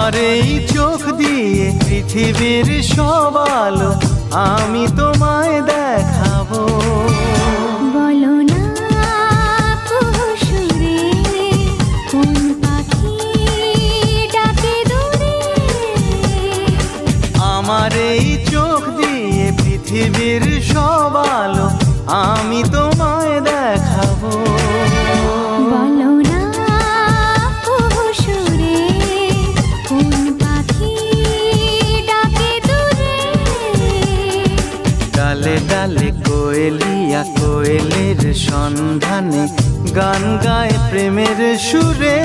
আমার এই চোখ দিয়ে পৃথিবীর সব আলো আমি তোমায় দেখাবো। বলো না সুরে কোন পাখি ডাকে দূরে। আমার এই চোখ দিয়ে পৃথিবীর সব আলো আমি তোমায় দেখাবো। বলো না সুরে কোন পাখি ডাকে দূরে। ডালে ডালে কোয়েলিয়া কোয়েলের সন্ধানে গান গায় প্রেমের সুরে।